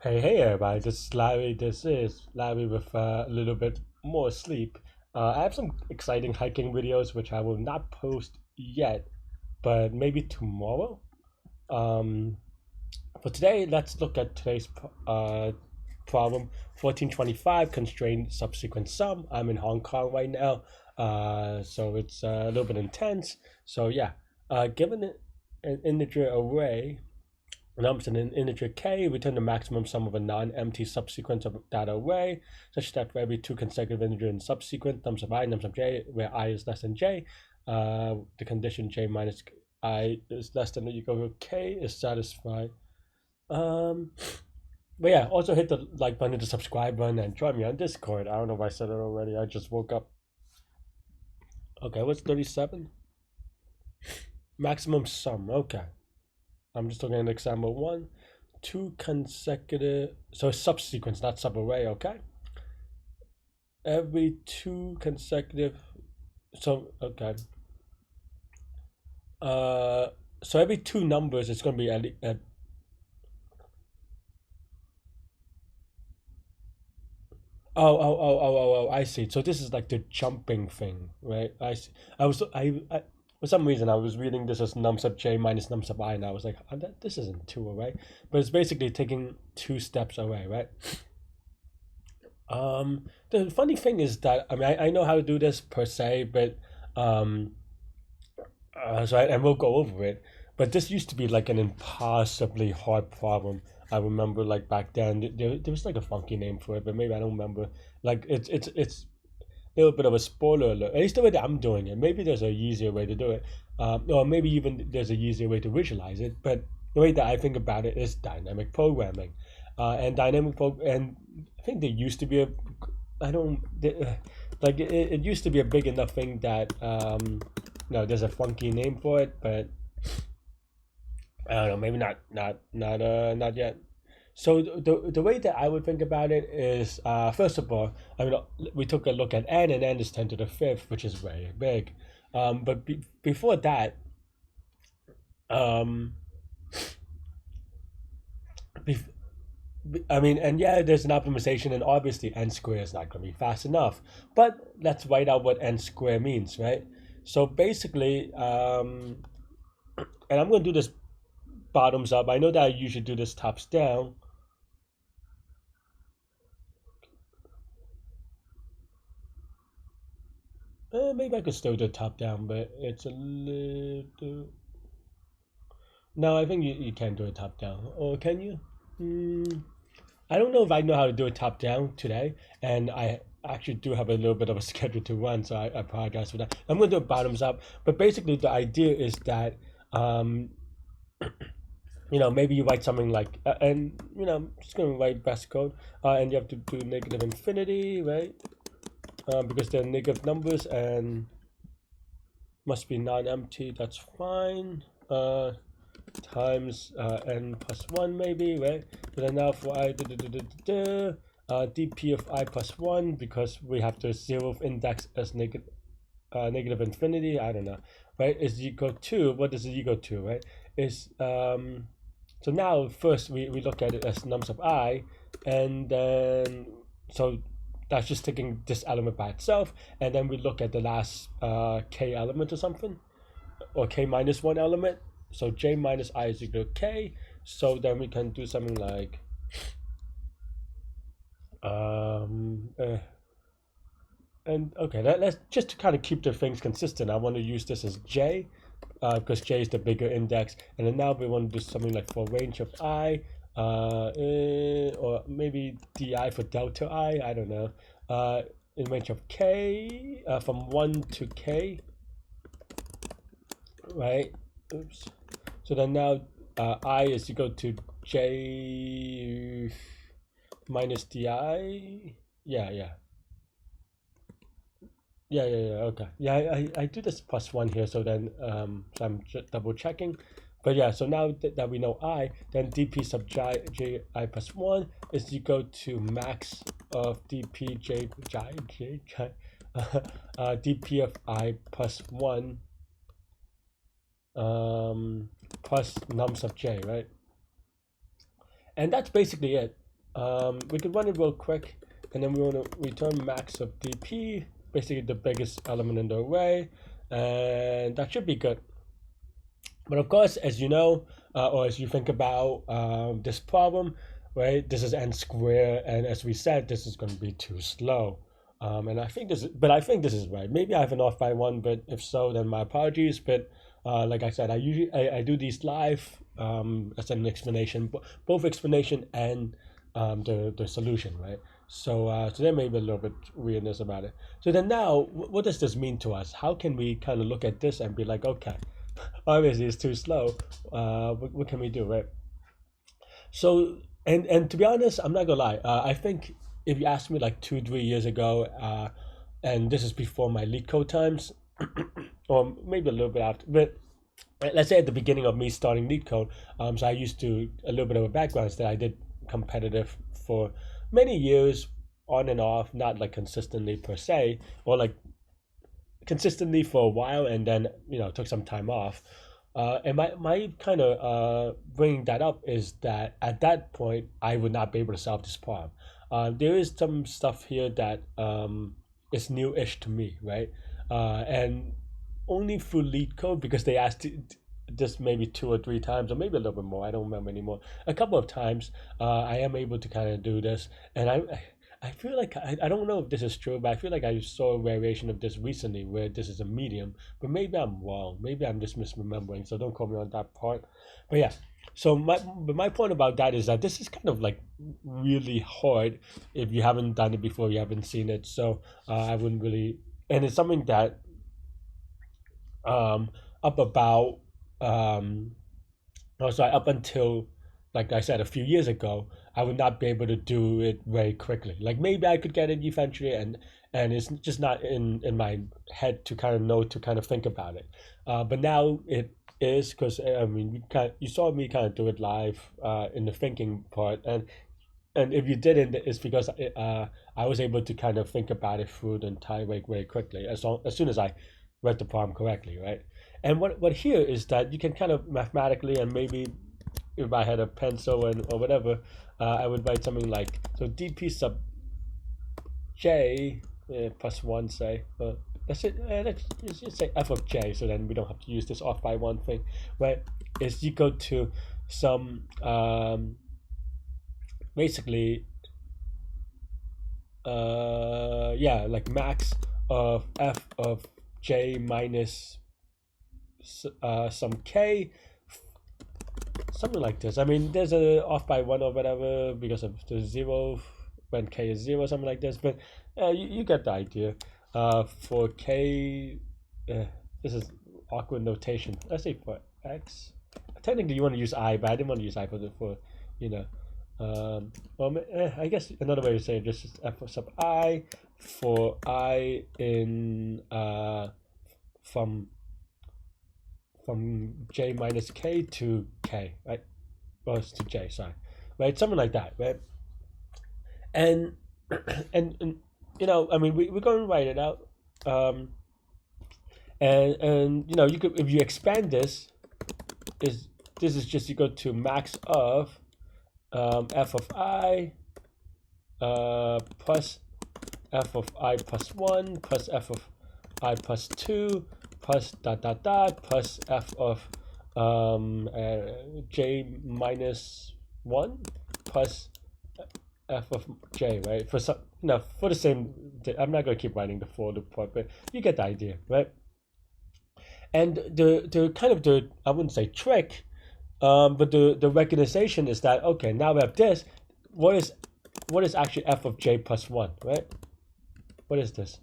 Hey everybody, this is Larry. This is Larry with a little bit more sleep. I have some exciting hiking videos which I will not post yet, but maybe tomorrow. Um, for today, let's look at today's problem 1425 constrained subsequent sum. I'm in Hong Kong right now, so it's a little bit intense. So, yeah, given an integer array nums in an integer k, return the maximum sum of a non-empty subsequence of that array, such that for every two consecutive integers in subsequent, nums of I, nums of j, where I is less than j, the condition j minus I is less than or equal to k is satisfied. Um, but yeah, also hit the like button, the subscribe button, and join me on Discord. I don't know if I said it already. I just woke up. Okay, what's 37? Maximum sum. Okay. I'm just looking at example one. Two consecutive, so subsequence, not subarray, okay? Every two consecutive, so, okay. Uh, so every two numbers, it's going to be I see. So this is like the jumping thing, right? I see. I for some reason I was reading this as num sub j minus num sub I, and I was like, oh, this isn't two away, but it's basically taking two steps away, right? The funny thing is that I know how to do this per se, but um, and we'll go over it. But this used to be like an impossibly hard problem. I remember like back then there was like a funky name for it, but maybe I don't remember. Like it's a little bit of a spoiler alert. At least the way that I'm doing it. Maybe there's a easier way to do it, or maybe even there's a easier way to visualize it. But the way that I think about it is dynamic programming, and I think there used to be a I don't like it used to be a big enough thing that no, there's a funky name for it, but I don't know, maybe not yet. So the way that I would think about it is, first of all, I mean, we took a look at n, and n is 10 to the fifth, which is very big. But before that, um, bef- I mean, and yeah, there's an optimization, and obviously n square is not going to be fast enough. But let's write out what n square means, right? So basically, and I'm going to do this bottoms up. I know that I usually do this tops down. Maybe I could still do top down, but it's a little. No, I think you can do it top down. Or can you? I don't know if I know how to do it top down today, and I actually do have a little bit of a schedule to run, so I apologize for that. I'm going to do it bottoms up, but basically the idea is that um, maybe you write something like, and I'm just going to write best code, and you have to do negative infinity, right? Because they're negative numbers and must be non-empty. That's fine. Times n plus 1 maybe, right? But then now for I dp of I plus 1, because we have the 0th index as negative infinity, I don't know, right, is equal to, what is it equal to, right, is so now first we look at it as nums of I, and then so that's just taking this element by itself, and then we look at the last k element or something, or k minus 1 element. So j minus I is equal to k. So then we can do something like and okay, let's just to kind of keep the things consistent. I want to use this as j, because j is the bigger index, and then now we want to do something like for range of I, or maybe di for delta I don't know, in range of k, from 1 to k, right? Oops. So then now I is equal to j minus di. Yeah. Okay. Yeah, I do this plus one here, so then so I'm just double checking. But yeah, so now that we know I, then dp sub j I plus 1 is equal to max of dp dp of I plus 1 plus nums of j, right? And that's basically it. we could run it real quick, and then we want to return max of dp, basically the biggest element in the array, and that should be good. But of course, as you know, or as you think about this problem, right, this is n squared, and as we said, this is going to be too slow. And I think this is, but I think this is right. Maybe I have an off by one, but if so, then my apologies. But like I said, I do these live as an explanation, both explanation and the solution, right? So there may be a little bit weirdness about it. So then now, what does this mean to us? How can we kind of look at this and be like, okay, obviously it's too slow. What can we do, right? So and to be honest, I'm not gonna lie. I think if you asked me like 2 3 years ago, and this is before my Leetcode times, or maybe a little bit after, but let's say at the beginning of me starting Leetcode, so I used to a little bit of a background is that I did competitive for many years on and off, not like consistently per se, or like consistently for a while, and then took some time off. And my kind of bringing that up is that at that point I would not be able to solve this problem. There is some stuff here that is new-ish to me, right? And only through Leetcode, because they asked this maybe 2 or 3 times, or maybe a little bit more. I don't remember anymore. A couple of times, I am able to kind of do this, and I feel like I don't know if this is true, but I feel like I saw a variation of this recently where this is a medium, but maybe I'm wrong. Maybe I'm just misremembering, so don't quote me on that part. But yeah, so my point about that is that this is kind of like really hard if you haven't done it before, you haven't seen it. So I wouldn't really, and it's something that up about up until, like I said, a few years ago, I would not be able to do it very quickly. Like maybe I could get it eventually, and it's just not in my head to kind of know, to kind of think about it. But now it is, because I mean you saw me kind of do it live in the thinking part, and if you didn't, it's because I was able to kind of think about it through the entire way very quickly, as soon as I read the problem correctly, right? And what here is that you can kind of mathematically, and maybe if I had a pencil or whatever, I would write something like, so dp sub j plus 1, say. Let's just say f of j, so then we don't have to use this off by one thing, right? Is equal to some basically yeah, like max of f of j minus some k, something like this. I mean, there's a off by one or whatever because of the 0 when k is 0, something like this. But you get the idea. For k, this is awkward notation. Let's say for x. Technically, you want to use I, but I didn't want to use I for you know. Well, I guess another way to say it, just is f sub I for I in from j minus k to k, right? Or to j, sorry, right? Something like that, right? And and I mean, we're going to write it out, and you could, if you expand this, this is just equal to max of f of I plus f of I plus 1 plus f of I plus 2 plus dot dot dot plus f of j minus 1 plus f of j, right? For some, for the same, I'm not going to keep writing the for loop part, but you get the idea, right? And the kind of the, I wouldn't say trick, but the recognition is that, okay, now we have this. What is actually f of j plus 1, right? What is this?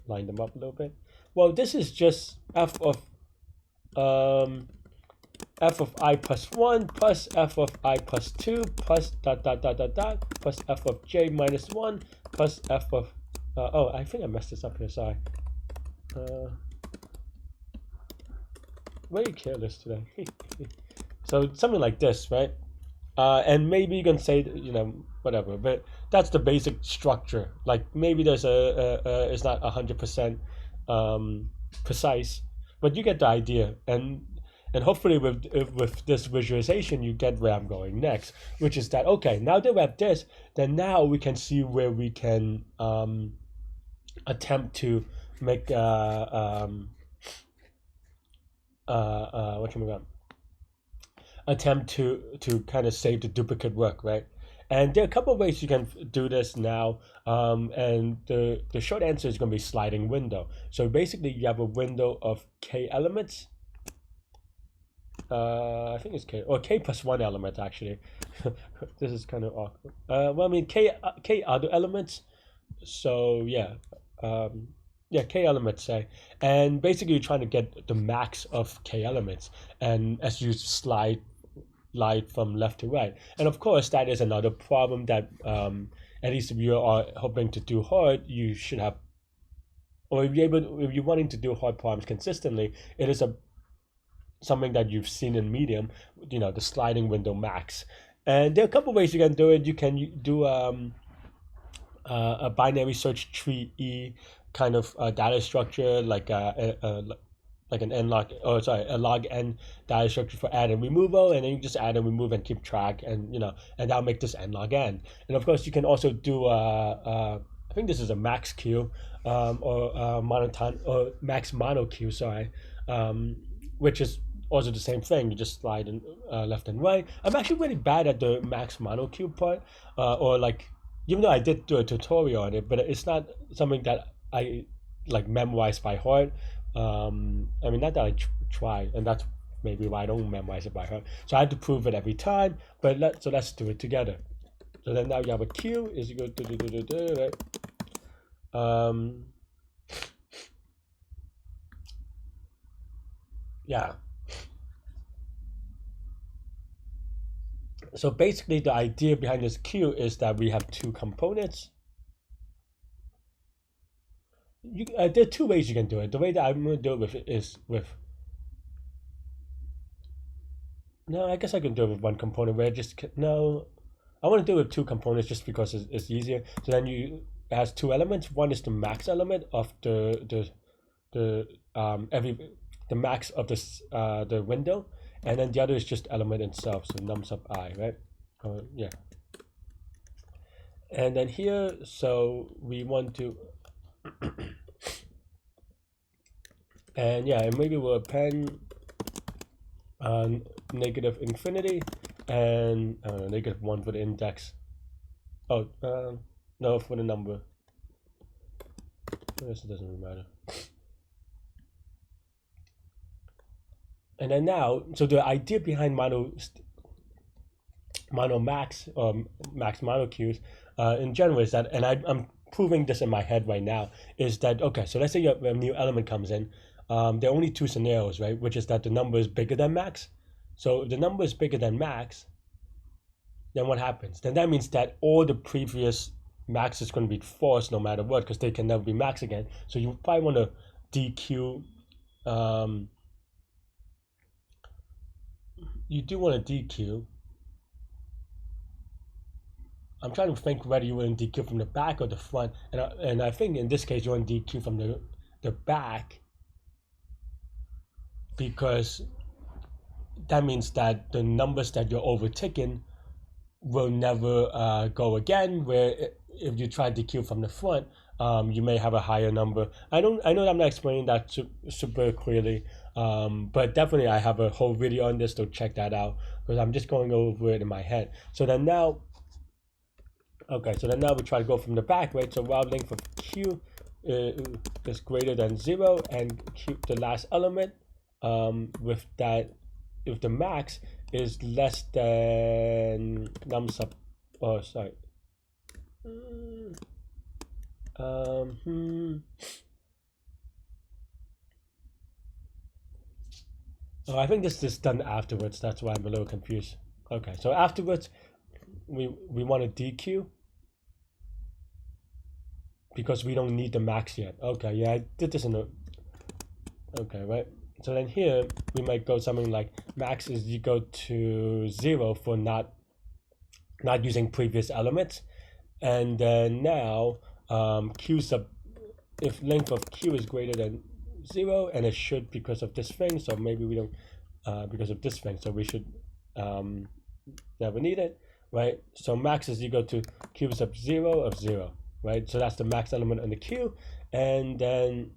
Line them up a little bit. Well, this is just f of I plus 1 plus f of I plus 2 plus dot dot dot dot dot plus f of j minus 1 plus f of oh, I think I messed this up here, sorry. Very careless today. So something like this, right? And maybe you can say, whatever, but that's the basic structure. Like maybe there's it's not 100% precise, but you get the idea. And hopefully with this visualization, you get where I'm going next, which is that, okay, now that we have this, then now we can see where we can attempt to make what can we call attempt to kind of save the duplicate work, right? And there are a couple of ways you can do this now, and the short answer is going to be sliding window. So basically, you have a window of k elements. I think it's k or k plus one element actually. This is kind of awkward. Well, I mean k other elements. So yeah, yeah, k elements say, and basically you're trying to get the max of k elements, and as you slide from left to right. And of course, that is another problem that at least if you are hoping to do hard, you should have, or if you're wanting to do hard problems consistently, it is something that you've seen in Medium, the sliding window max. And there are a couple ways you can do it. You can do a binary search tree kind of data structure, like an a log n data structure for add and removal, and then you just add and remove and keep track, and and that'll make this n log n. And of course, you can also do I think this is a max q, or monoton or max mono q, sorry, which is also the same thing. You just slide in left and right. I'm actually really bad at the max mono q part, or like, even though I did do a tutorial on it, but it's not something that I like memorize by heart. I mean, not that I try, and that's maybe why I don't memorize it by heart. So I have to prove it every time. But let's do it together. So then now you have a Q is equal to right? Yeah. So basically, the idea behind this Q is that we have two components. There are two ways you can do it. The way that I'm going to do it with is with. No, I guess I can do it with one component where no. I want to do it with two components just because it's easier. So then it has two elements. One is the max element of the max of this the window, and then the other is just element itself. So num sub I, right? Yeah. And then here, so we want to. And yeah, and maybe we'll append negative infinity and negative 1 for the index. Oh, no, for the number. I guess it doesn't really matter. And then now, so the idea behind mono max or max mono queues in general is that, and I'm proving this in my head right now, is that, okay, so let's say a new element comes in. There are only two scenarios, right? Which is that the number is bigger than max. So if the number is bigger than max, then what happens? Then that means that all the previous max is going to be false no matter what, because they can never be max again. So you probably want to DQ. You do want to DQ. I'm trying to think whether you want to DQ from the back or the front, and I think in this case you want to DQ from the back, because that means that the numbers that you're overtaking will never go again, where if you try to DQ from the front, you may have a higher number. I know I'm not explaining that super clearly, but definitely I have a whole video on this, so check that out, because I'm just going over it in my head. So then now, okay, so then now we try to go from the back, right? So while length of Q is greater than 0 and Q, the last element, with that, if the max is less than num sub, oh sorry, oh, I think this is done afterwards. That's why I'm a little confused. Okay, so afterwards, we want to DQ because we don't need the max yet. Okay, yeah, I did this in a. Okay, right. So then here we might go something like max is equal to 0 for not using previous elements, and then now Q sub, if length of Q is greater than 0, and it should because of this thing, so maybe we don't because of this thing. So we should never need it, right? So max is equal to q sub 0 of 0, right? So that's the max element in the queue, and then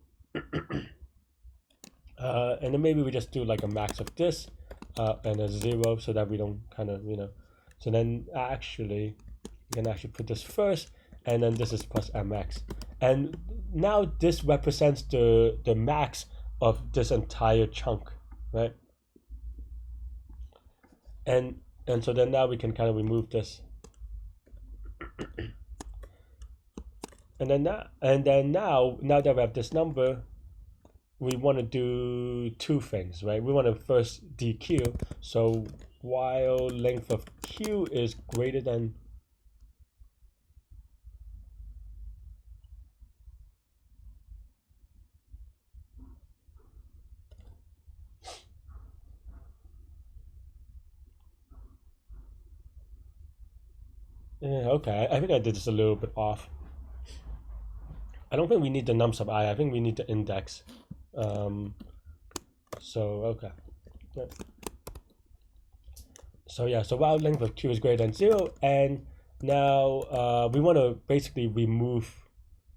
maybe we just do like a max of this and a 0 so that we don't kind of, so then actually we can actually put this first, and then this is plus mx, and now this represents the max of this entire chunk, right? And so then now we can kind of remove this, and then now that we have this number, we want to do two things, right? We want to first deq. So while length of q is greater than okay, I think I did this a little bit off. I don't think we need the num sub I think we need the index. So okay. Yeah. So yeah, so while length of q is greater than 0, and now we want to basically remove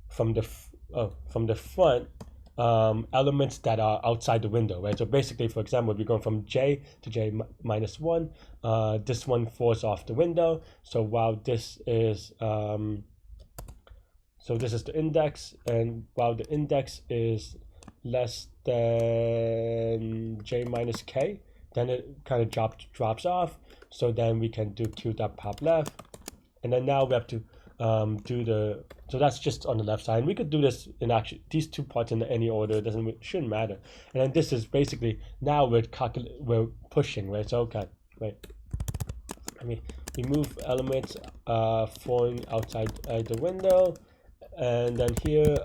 from the front elements that are outside the window, right? So basically, for example, if you're going from j to j minus 1, this one falls off the window. So while this is so this is the index, and while the index is less than j minus k, then it kind of drops off. So then we can do q dot pop left, and then now we have to do the, so that's just on the left side. And we could do this in actually these two parts in any order. It shouldn't matter. And then this is basically, now we're pushing, right? So okay, right. I mean, we move elements falling outside the window, and then here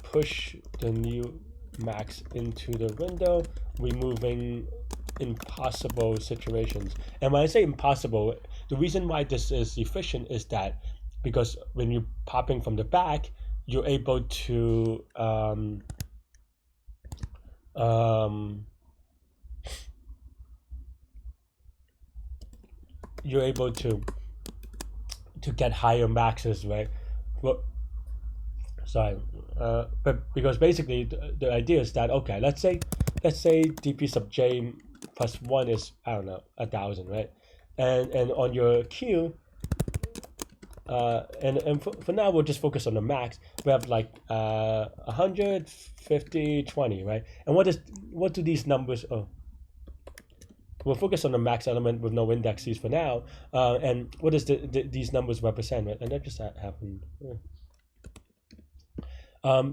push the new max into the window, removing impossible situations. And when I say impossible, the reason why this is efficient is that because when you're popping from the back, you're able to get higher maxes, right? Well, sorry, but because basically the idea is that, okay, let's say dp sub j plus 1 is, I don't know, 1,000, right? And on your queue, and for now we'll just focus on the max. We have like 100, 50, 20, right? And what do these numbers? Oh, we'll focus on the max element with no indexes for now. And what does these numbers represent, right? And that just happened.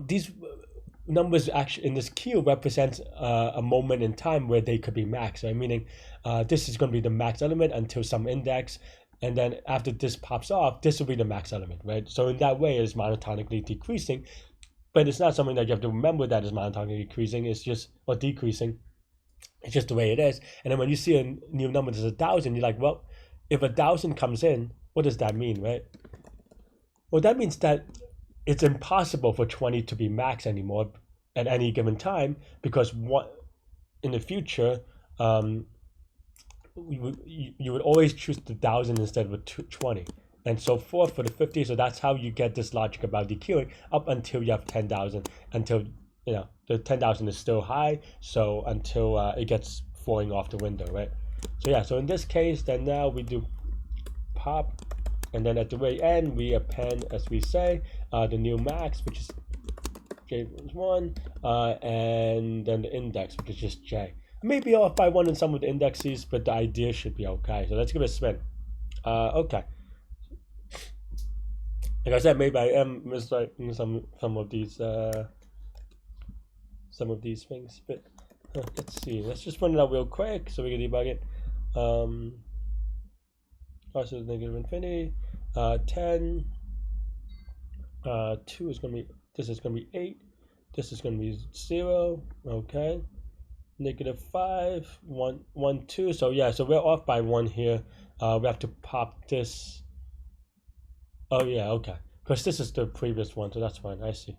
These numbers actually in this queue represents a moment in time where they could be max, right? Meaning this is going to be the max element until some index, and then after this pops off, this will be the max element, right? So in that way, it's monotonically decreasing, but it's not something that you have to remember that is monotonically decreasing. It's just, or decreasing. It's just the way it is. And then when you see a new number that's 1,000, you're like, well, if 1,000 comes in, what does that mean, right? Well, that means that it's impossible for 20 to be max anymore at any given time, because what in the future, you would always choose the 1,000 instead of 20, and so forth for the 50. So that's how you get this logic about dequeuing up until you have 10,000, until the 10,000 is still high, so until it gets falling off the window, right? So yeah, so in this case, then now we do pop, and then at the very end we append, as we say, the new max, which is j1, and then the index, which is just j. Maybe off by 1 in some of the indexes, but the idea should be okay. So let's give it a spin. Okay. Like I said, maybe I am miswriting some of these things, but let's see. Let's just run it out real quick so we can debug it. Also negative infinity, 10, 2 is going to be, this is going to be 8, this is going to be 0, okay, negative 5, 1, 1, 2, so yeah, so we're off by 1 here. We have to pop this, oh yeah, okay, because this is the previous one, so that's fine. I see.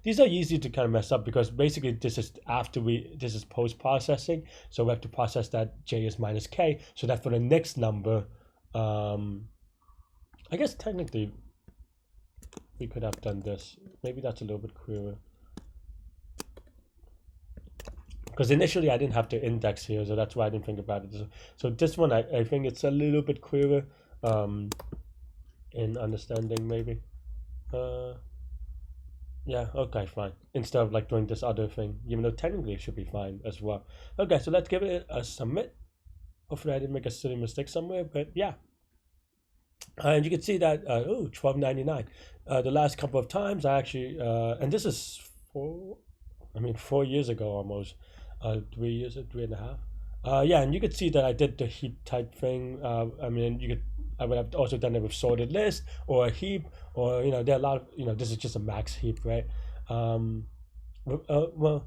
These are easy to kind of mess up because basically this is post processing, so we have to process that j is minus k, so that for the next number, I guess technically we could have done this. Maybe that's a little bit clearer. Because initially I didn't have to index here, so that's why I didn't think about it. So this one, I think it's a little bit clearer in understanding, maybe. Yeah, okay, fine. Instead of like doing this other thing, even though technically it should be fine as well. Okay, so let's give it a submit. Hopefully I didn't make a silly mistake somewhere, but yeah. And you can see that, oh, $12.99. The last couple of times I actually, and this is 4 years ago almost. 3 years or 3.5. Yeah, and you could see that I did the heap type thing. I would have also done it with sorted list or a heap, or there are a lot of this is just a max heap, right? Well,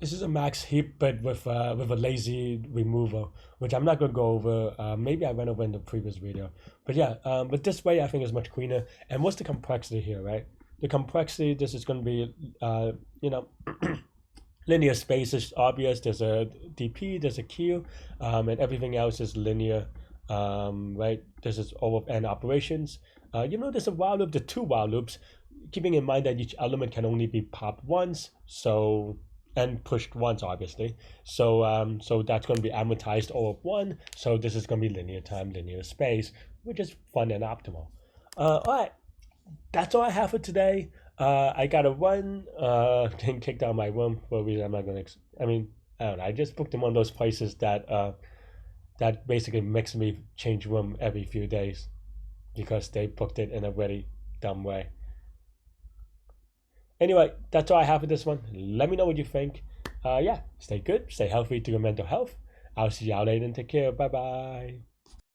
this is a max heap, but with a lazy removal, which I'm not gonna go over. Maybe I went over in the previous video, but yeah. But this way I think is much cleaner. And what's the complexity here, right? The complexity. This is gonna be linear space is obvious. There's a DP, there's a Q, and everything else is linear, right? This is all of n operations. There's a while loop, the two while loops, keeping in mind that each element can only be popped once, so and pushed once, obviously. So that's going to be amortized all of one. So this is going to be linear time, linear space, which is fun and optimal. All right, that's all I have for today. I gotta run. Getting kicked out of my room for a reason I'm not gonna. I don't know. I just booked in one of those places that basically makes me change room every few days because they booked it in a really dumb way. Anyway, that's all I have for this one. Let me know what you think. Yeah, stay good, stay healthy to your mental health. I'll see y'all later and take care. Bye bye.